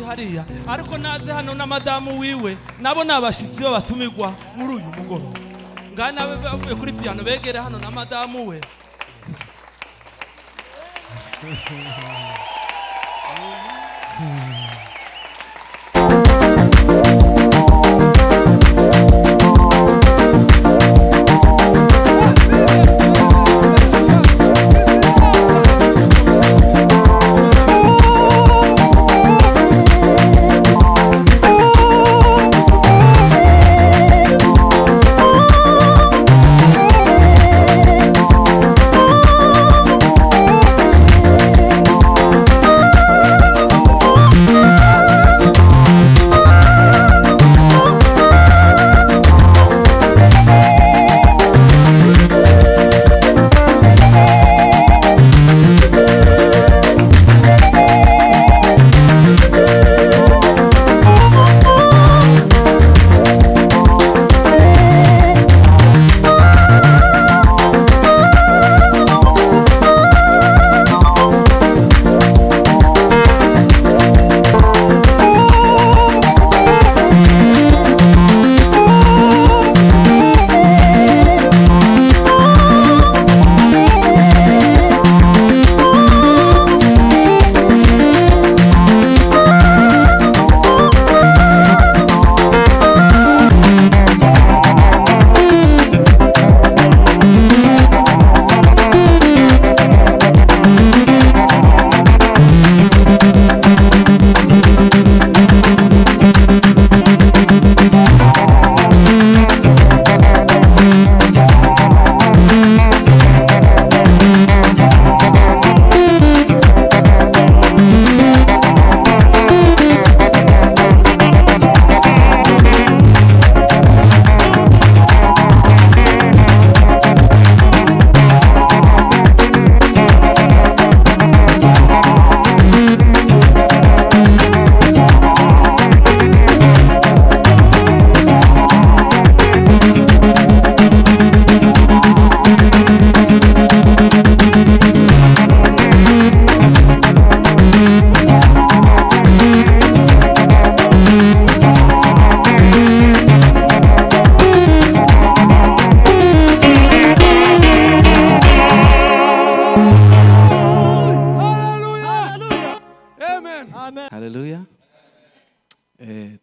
hariya ariko naze hano na madamu wiwe nabo nabashitsi bo batumirwa muri uyu mugoroba ngana bavuye kuri piano begere hano na madamu we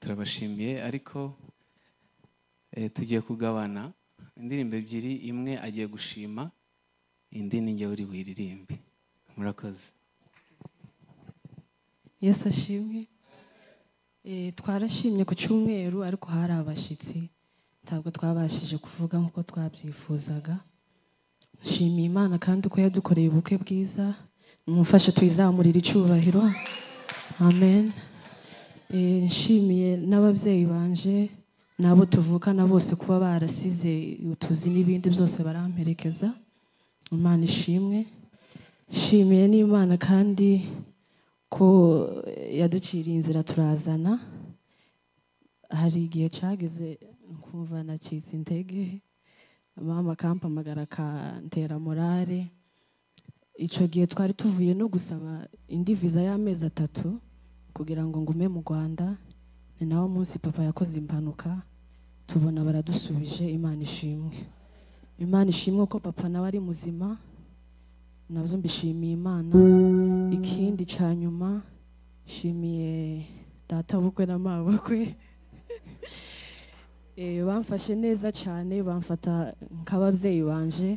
turabashimiye ariko tugiye kugabana indirimbo ebyiri imwe agiye gushima indi ni njye uri buririmbe murakoze Yesu ashimwe twarashimye ku cyumweru ariko hari abashitsi ntabwo twabashije kuvuga nkuko twabyifuzaga nshimiye Imana kandi ko yadukoreye ubukwe bwiza mumfashe tuyizamurira icyubahiro amen nshimiye n'ababyeyi banje nabo tuvukana bose kuba barasize utuzi n'ibindi byose baramperekeza Imana ishimwe nshimiye n'Imana kandi ko yaduciriye inzira turazana hari igihe cyageze kumva nacitse intege mama kampamagara kantera morale icyo gihe twari tuvuye no gusaba indi visa y'amezi 3 kugira ngo ngume mu Rwanda ni nawo munsi papa yakoze impanuka tubona baradusubije Imana ishimwe ko papa nawe ari muzima nabyo mbishimiye Imana ikindi cyanyuma shimiye data bukwe na mabukwe bamfashe neza cyane bamfata nk'ababyeyi banje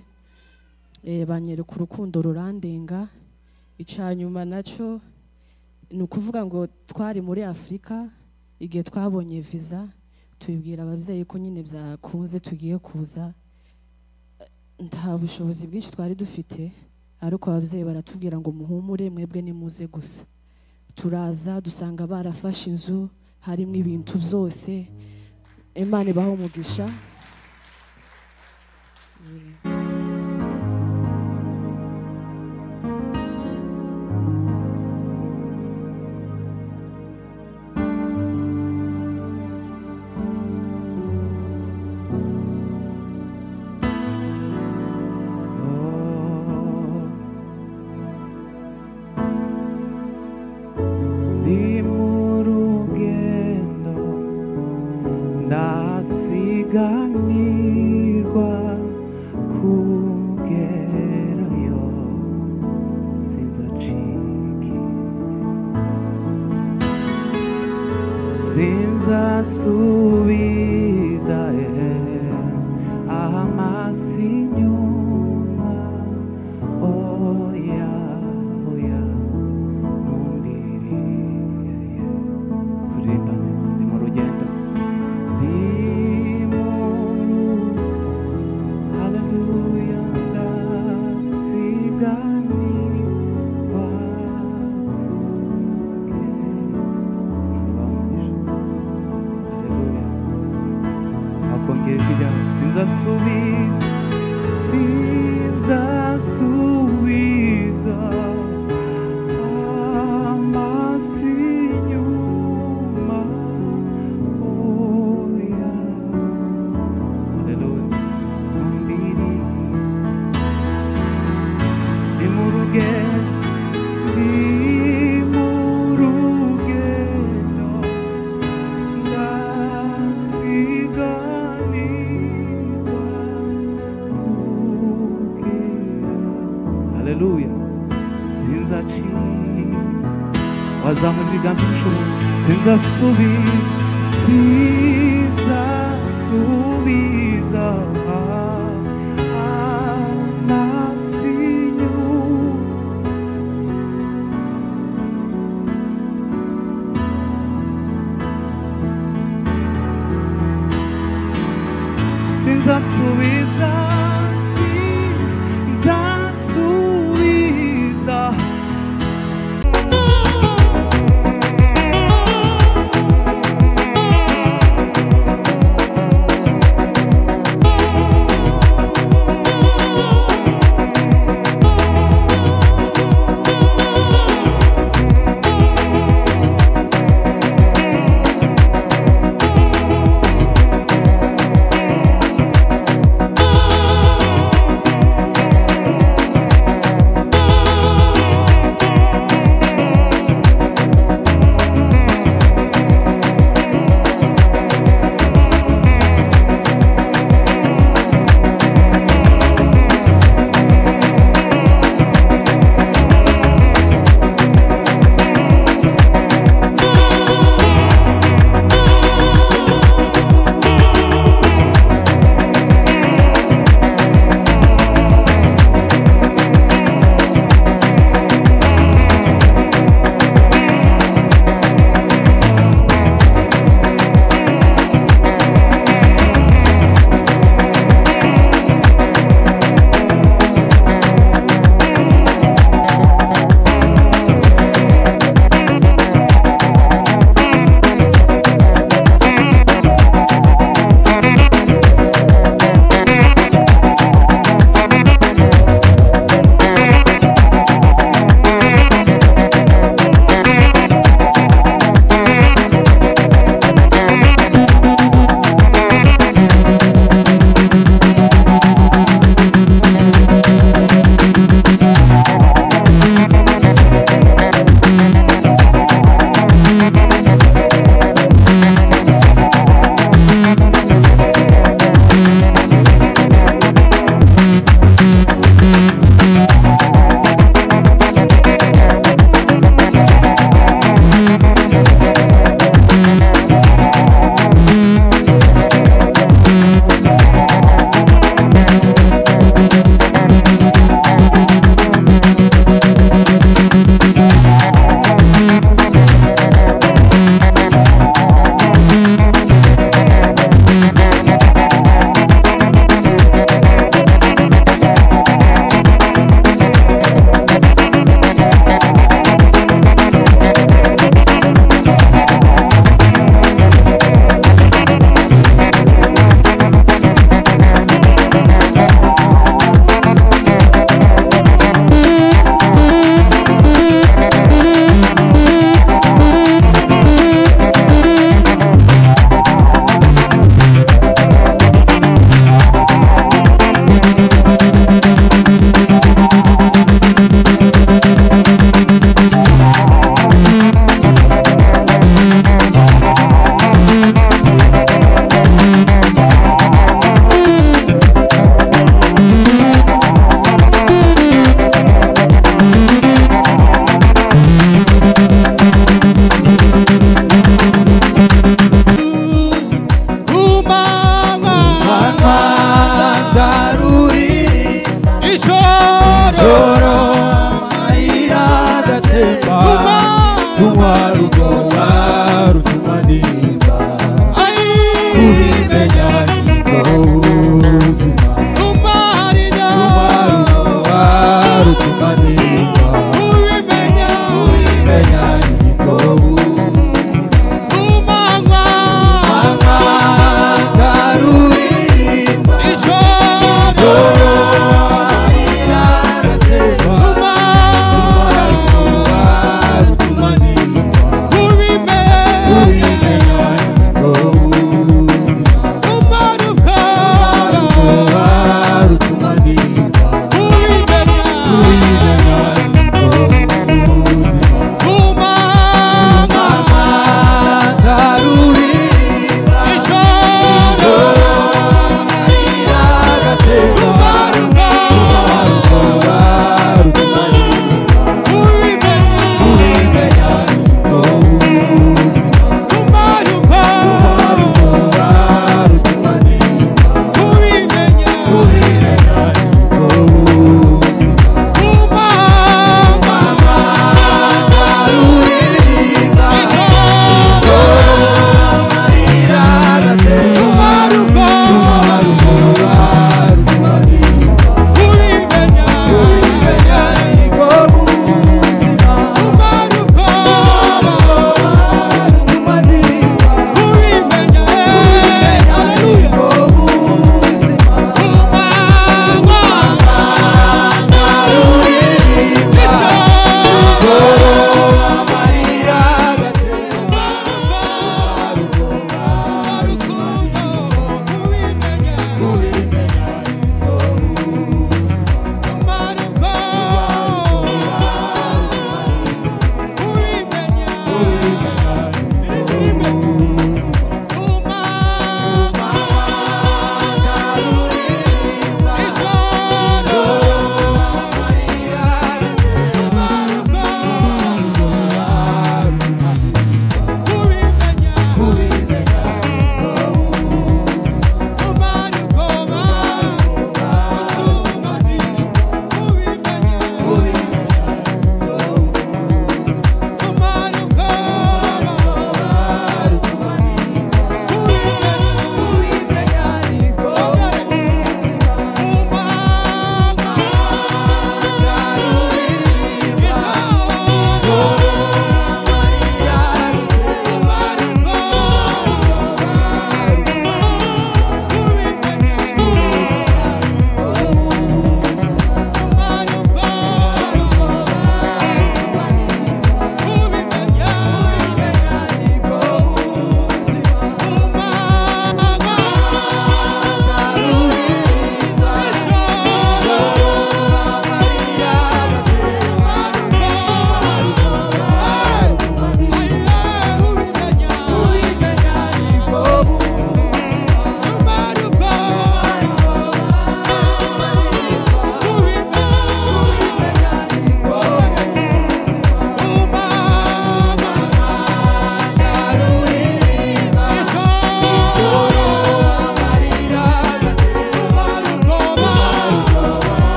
banyereka urukundo rurandenga icyanyuma nacyo ni ukuvuga ngo twari muri Afurika igihe twabonye visa tubibwira ababyeyi ko nyine byakunze tugiye kuza nta bushobozi bwinshi twari dufite ariko ababyeyi baratubwira ngo muhumure mwebwe nimuze gusa turaza dusanga barafashe inzu harimo ibintu byose Imana ibaho umugisha Di mu sinzasiganirwa kugerayo sinzacika sinzasubiza amaso inyuma oya oya ntumbiriye turirimbane ndi mu rugendo ndimo haleluya ndasiganirwa kongera ijwi ryawe sinzasubiza sinzasubiza amaso inyuma oya haleluya ntumbiri ndi mu rugendo ndi mu rugendo ndasiga haleluya sinzacika wazamura ibiganza bishoboka sinzasubiza sinzasubiza amaso inyuma sinzasubiza sinzasubiza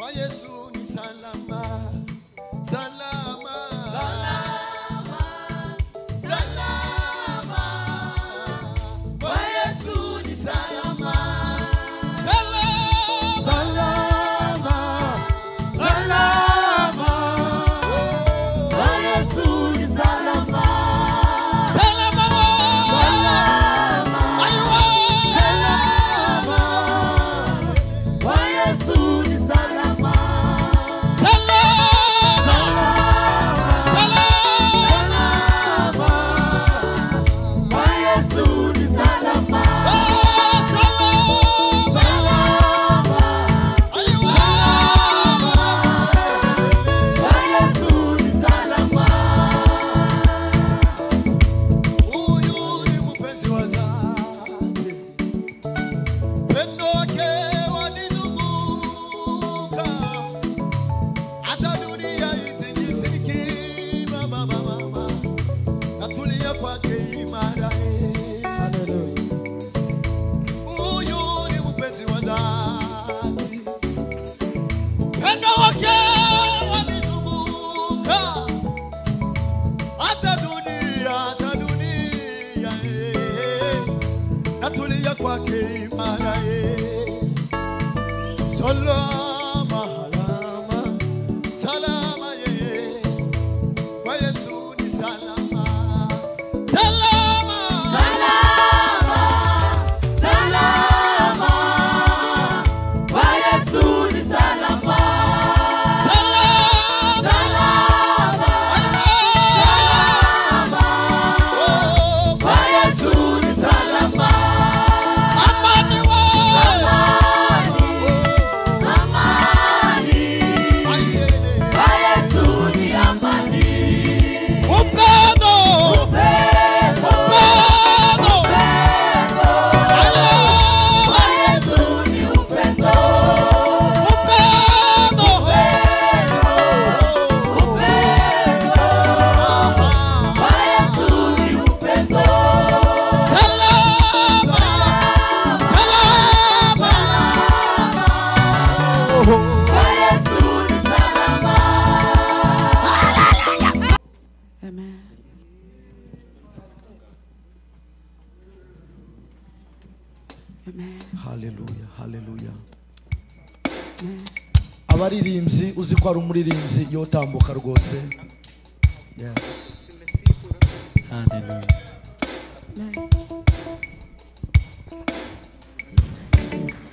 kwa Yesu ni salama, salama, salama, salama, kwa Yesu ni salama, salama, salama, kwa Yesu ni salama, salama, salama, salama, kwa Yesu ni salama, salama, salama, kwa Yesu ni salama, Hallelujah, hallelujah. Abaririmbyi uzi ko ari umuririmbyi yotambuka rwose. Yes. Hallelujah.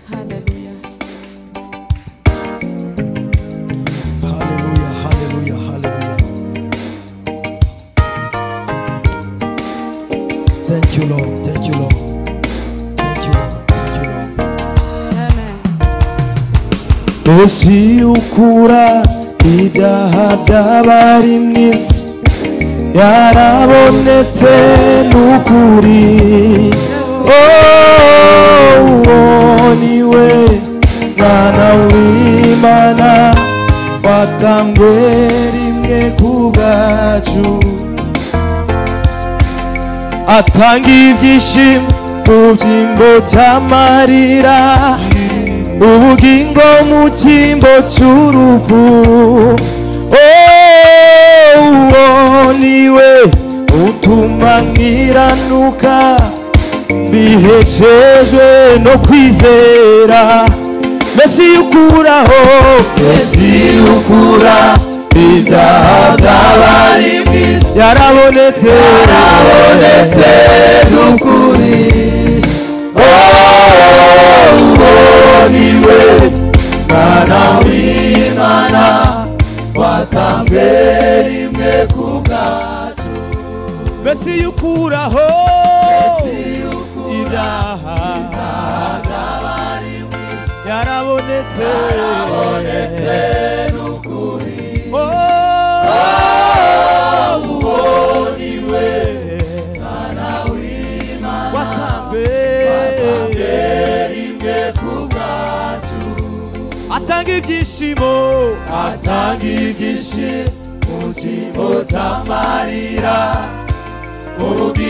Hallelujah. Hallelujah, hallelujah, hallelujah. Thank you, Lord. Thank you, Lord. Thank you, Lord. Thank you, Lord. Esi ukura ibyaha by'abari mu isi yarabonetse n'ukuri. Niwe mwana w'Imana watangwe rimwe ku bwacu, atanga ibyishimo mu byimbo by'amarira, ubugingo mu cyimbo cy'urupfu. Niwe utuma nkiranuka biheshejwe no kwizera. Mesi ukuraho, Mesi ukura ibyaha by'abari mu isi yarabonetse, yarabonetse n'ukuri. Niwe mwana w'Imana watambwe rimwe ku bwacu. Mesi ukuraho ibyaha by'abari mu isi yarabonetse, yarabonetse n'ukuri. Niwe mwana w'Imana watambwe rimwe ku bwacu, atanga ibyishimo, atanga ibyishimo mu cyimbo cy'amarira, ubugingo